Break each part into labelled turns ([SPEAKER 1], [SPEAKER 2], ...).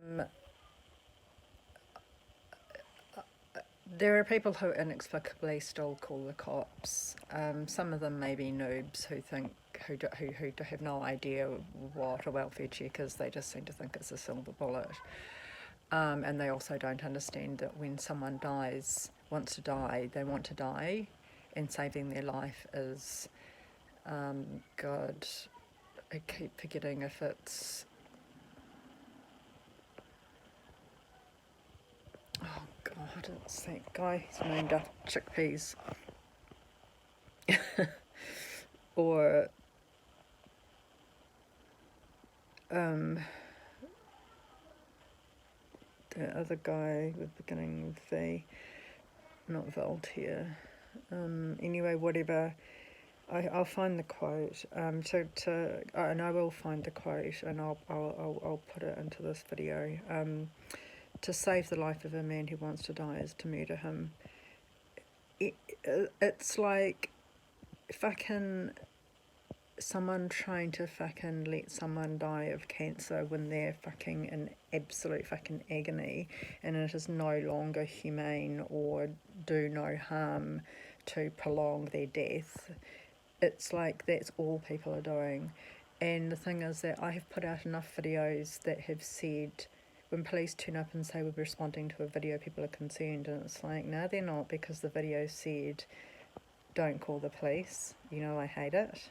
[SPEAKER 1] Um, there are people who inexplicably still call the cops. Some of them may be noobs who think who have no idea what a welfare check is. They just seem to think it's a silver bullet, and they also don't understand that when someone wants to die, they want to die, and saving their life is, God, I keep forgetting if it's, oh God, it's that guy who's named after chickpeas. Or um, the other guy with beginning with V, not Voltaire. Anyway, whatever. I'll find the quote. And I will find the quote, and I'll put it into this video. To save the life of a man who wants to die is to murder him. It's like fucking someone trying to fucking let someone die of cancer when they're fucking in absolute fucking agony, and it is no longer humane or do no harm to prolong their death. It's like that's all people are doing. And the thing is that I have put out enough videos that have said, when police turn up and say we're responding to a video, people are concerned, and it's like, no, they're not, because the video said don't call the police. You know, I hate it.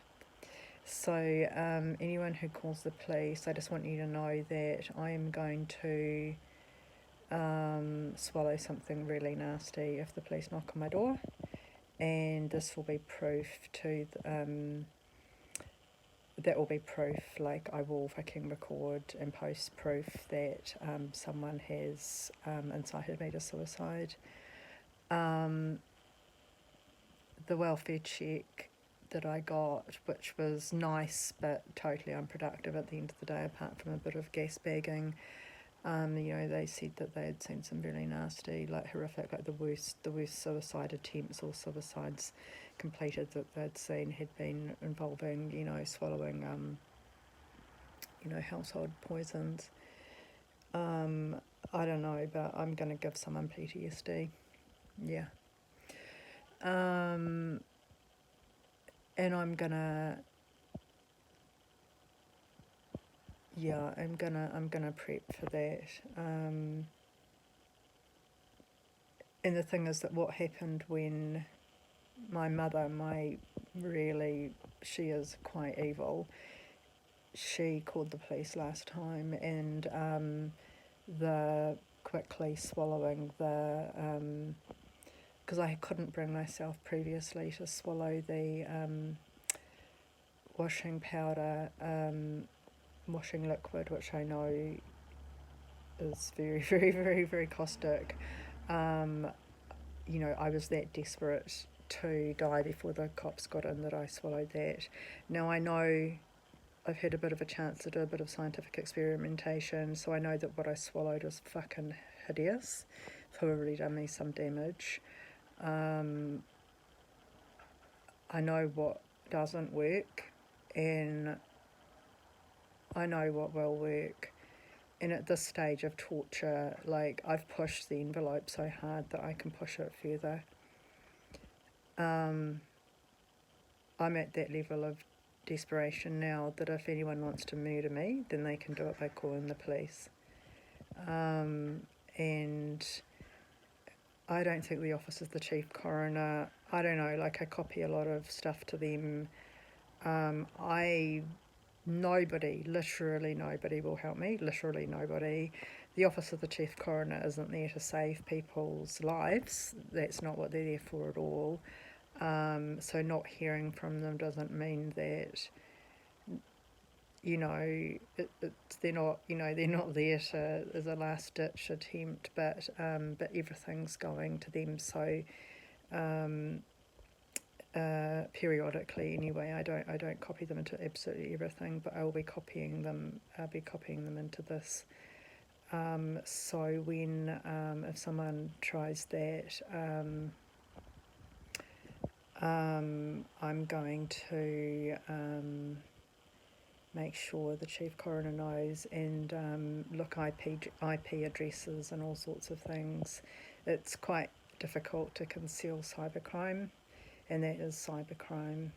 [SPEAKER 1] So anyone who calls the police, I just want you to know that I am going to swallow something really nasty if the police knock on my door, and this will be proof to that will be proof. Like, I will fucking record and post proof that someone has incited me to suicide. The welfare check that I got, which was nice but totally unproductive at the end of the day, apart from a bit of gas bagging. They said that they had seen some really nasty, like horrific, like the worst suicide attempts or suicides completed that they'd seen had been involving, swallowing, household poisons. I don't know, but I'm going to give someone PTSD. Yeah. And I'm gonna prep for that. And the thing is that what happened when my mother, she is quite evil. She called the police last time, and the quickly swallowing because I couldn't bring myself previously to swallow the washing powder, washing liquid, which I know is very, very, very, very caustic. I was that desperate to die before the cops got in that I swallowed that. Now, I know I've had a bit of a chance to do a bit of scientific experimentation, so I know that what I swallowed was fucking hideous. It's probably done me some damage. I know what doesn't work, and I know what will work. And at this stage of torture, like, I've pushed the envelope so hard that I can push it further. I'm at that level of desperation now that if anyone wants to murder me, then they can do it by calling the police. And I don't think the office of the chief coroner, I don't know, like, I copy a lot of stuff to them. Literally nobody will help me, literally nobody. The office of the chief coroner isn't there to save people's lives. That's not what they're there for at all. So not hearing from them doesn't mean that, they're not there to, as a last ditch attempt, but everything's going to them. So periodically anyway, I don't copy them into absolutely everything, but I'll be copying them into this. So when if someone tries that, I'm going to make make sure the chief coroner knows, and look IP addresses and all sorts of things. It's quite difficult to conceal cybercrime, and that is cybercrime.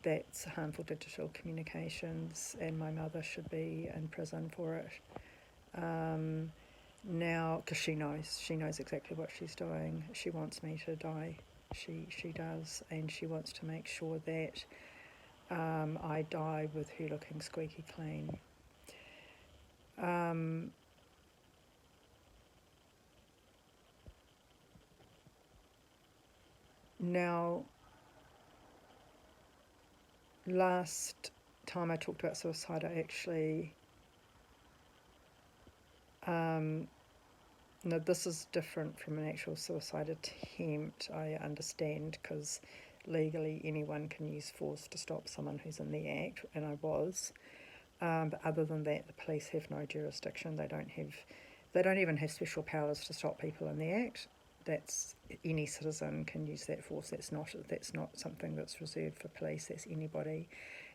[SPEAKER 1] That's harmful digital communications, and my mother should be in prison for it. Now, because she knows exactly what she's doing. She wants me to die. She does, and she wants to make sure that I die with her looking squeaky clean. Now, last time I talked about suicide, I actually no, this is different from an actual suicide attempt, I understand, because legally anyone can use force to stop someone who's in the act, and I was. But other than that, the police have no jurisdiction. They don't even have special powers to stop people in the act. That's any citizen can use that force. That's not something that's reserved for police. That's anybody.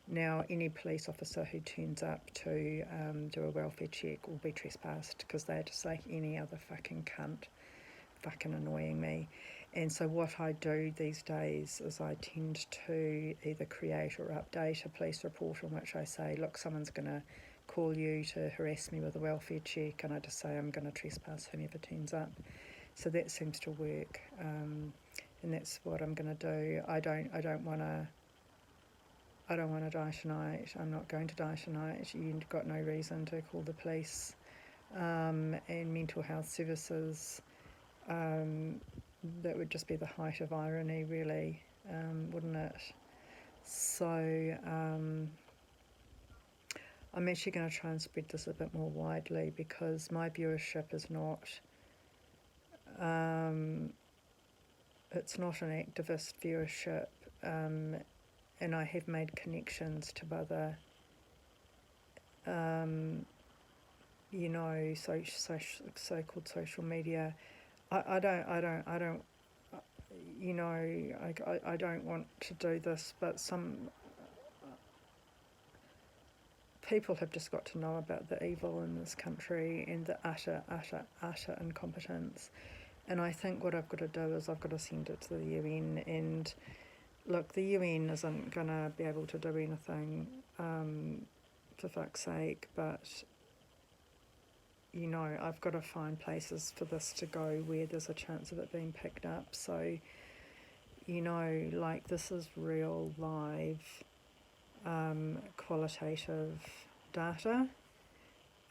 [SPEAKER 1] Now, any police officer who turns up to do a welfare check will be trespassed, because they're just like any other fucking cunt, fucking annoying me. And so what I do these days is I tend to either create or update a police report in which I say, look, someone's going to call you to harass me with a welfare check, and I just say I'm going to trespass whomever turns up. So that seems to work, and that's what I'm going to do. I don't want to die tonight. I'm not going to die tonight. You've got no reason to call the police and mental health services. That would just be the height of irony, really, wouldn't it? So I'm actually going to try and spread this a bit more widely, because my viewership is not it's not an activist viewership, and I have made connections to other so-called social media. I don't I don't want to do this, but some people have just got to know about the evil in this country and the utter incompetence. And I think what I've got to do is I've got to send it to the UN. And look, the UN isn't going to be able to do anything, for fuck's sake, but I've got to find places for this to go where there's a chance of it being picked up. So, this is real, live, qualitative data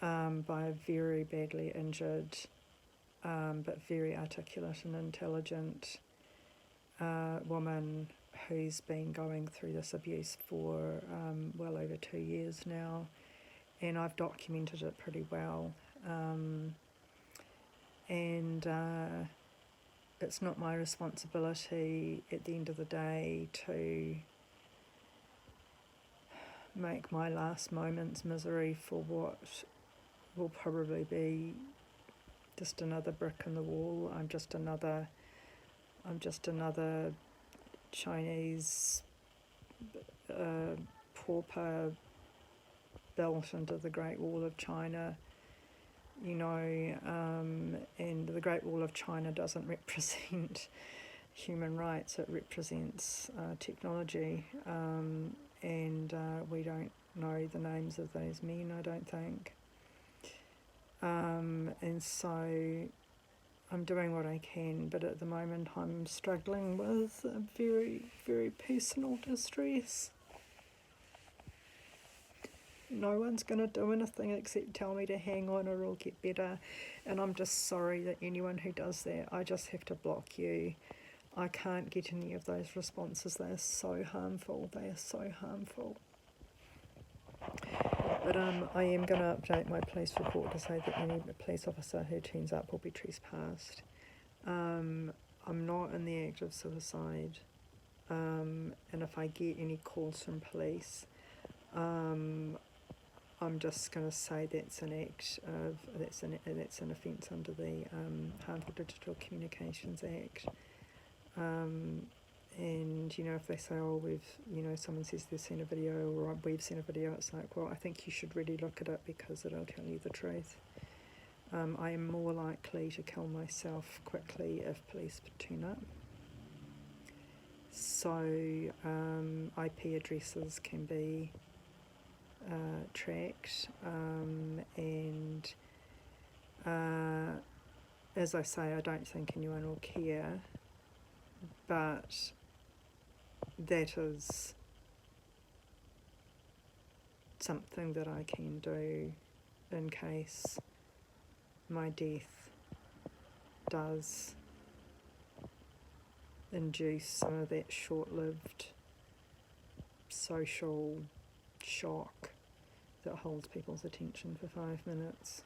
[SPEAKER 1] by a very badly injured, but very articulate and intelligent woman who's been going through this abuse for well over 2 years now, and I've documented it pretty well. And it's not my responsibility at the end of the day to make my last moments misery for what will probably be just another brick in the wall. I'm just another Chinese pauper built into the Great Wall of China, and the Great Wall of China doesn't represent human rights, it represents technology, and we don't know the names of those men, I don't think. And so I'm doing what I can, but at the moment I'm struggling with a very, very personal distress. No one's going to do anything except tell me to hang on or it'll get better, and I'm just sorry that anyone who does that, I just have to block you. I can't get any of those responses. They are so harmful. But I am going to update my police report to say that any police officer who turns up will be trespassed. I'm not in the act of suicide, and if I get any calls from police, I'm just going to say that's an offence under the Harmful Digital Communications Act, And, you know, if they say, oh, someone says they've seen a video, or we've seen a video, it's like, well, I think you should really look at it because it'll tell you the truth. I am more likely to kill myself quickly if police turn up. So IP addresses can be tracked, and as I say, I don't think anyone will care, but that is something that I can do in case my death does induce some of that short-lived social shock that holds people's attention for 5 minutes.